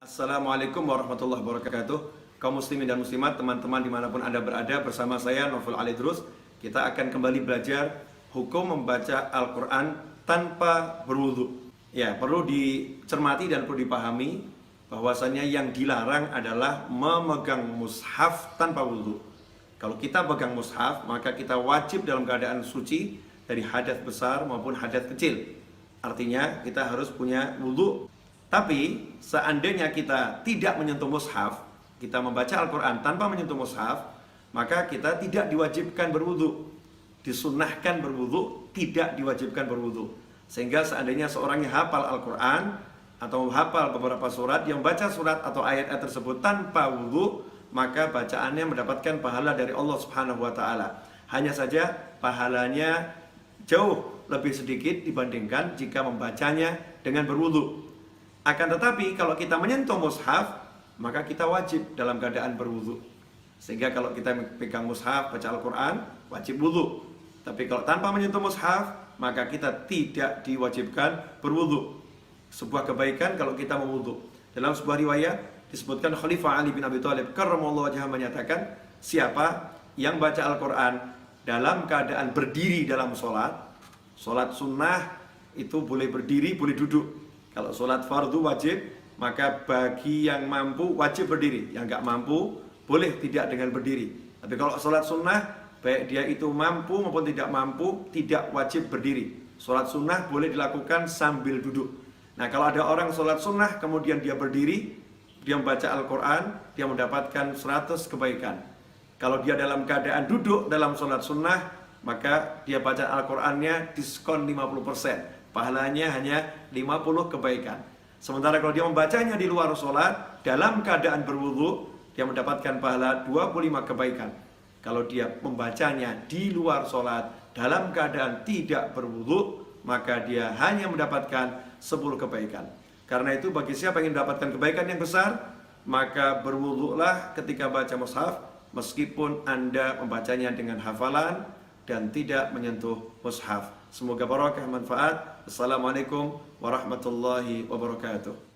Assalamualaikum warahmatullahi wabarakatuh. Kaum muslimin dan muslimat, teman-teman dimanapun Anda berada, bersama saya Novel Alidrus. Kita akan kembali belajar hukum membaca Al-Quran tanpa berwudu. Ya, perlu dicermati dan perlu dipahami bahwasanya yang dilarang adalah memegang mushaf tanpa wudu. Kalau kita pegang mushaf, maka kita wajib dalam keadaan suci dari hadas besar maupun hadas kecil. Artinya kita harus punya wudu. Tapi seandainya kita tidak menyentuh mushaf, kita membaca Al-Quran tanpa menyentuh mushaf, maka kita tidak diwajibkan berwudu. Disunnahkan berwudu, tidak diwajibkan berwudu. Sehingga seandainya seorang yang hafal Al-Quran atau hafal beberapa surat, yang baca surat atau ayat-ayat tersebut tanpa wudu, maka bacaannya mendapatkan pahala dari Allah Subhanahu wa Ta'ala. Hanya saja pahalanya jauh lebih sedikit dibandingkan jika membacanya dengan berwudu. Akan tetapi kalau kita menyentuh mushaf, maka kita wajib dalam keadaan berwudu. Sehingga kalau kita pegang mushaf baca Al-Quran, wajib wudu. Tapi kalau tanpa menyentuh mushaf, maka kita tidak diwajibkan berwudu. Sebuah kebaikan kalau kita mewudu. Dalam sebuah riwayat disebutkan Khalifah Ali bin Abi Thalib karramallahu wajhahu menyatakan, siapa yang baca Al-Quran dalam keadaan berdiri dalam sholat sunnah itu boleh berdiri, boleh duduk. Kalau sholat fardu wajib, maka bagi yang mampu wajib berdiri. Yang nggak mampu, boleh tidak dengan berdiri. Tapi kalau sholat sunnah, baik dia itu mampu maupun tidak mampu, tidak wajib berdiri. Sholat sunnah boleh dilakukan sambil duduk. Nah, kalau ada orang sholat sunnah, kemudian dia berdiri, dia membaca Al-Quran, dia mendapatkan 100 kebaikan. Kalau dia dalam keadaan duduk dalam sholat sunnah, maka dia baca Al-Qurannya diskon 50%. Pahalanya hanya 50 kebaikan. Sementara kalau dia membacanya di luar sholat dalam keadaan berwudu, dia mendapatkan pahala 25 kebaikan. Kalau dia membacanya di luar sholat dalam keadaan tidak berwudu, maka dia hanya mendapatkan 10 kebaikan. Karena itu bagi siapa yang ingin mendapatkan kebaikan yang besar, maka berwudulah ketika baca mushaf, meskipun Anda membacanya dengan hafalan dan tidak menyentuh mushaf. Semoga barakah manfaat. Assalamualaikum warahmatullahi wabarakatuh.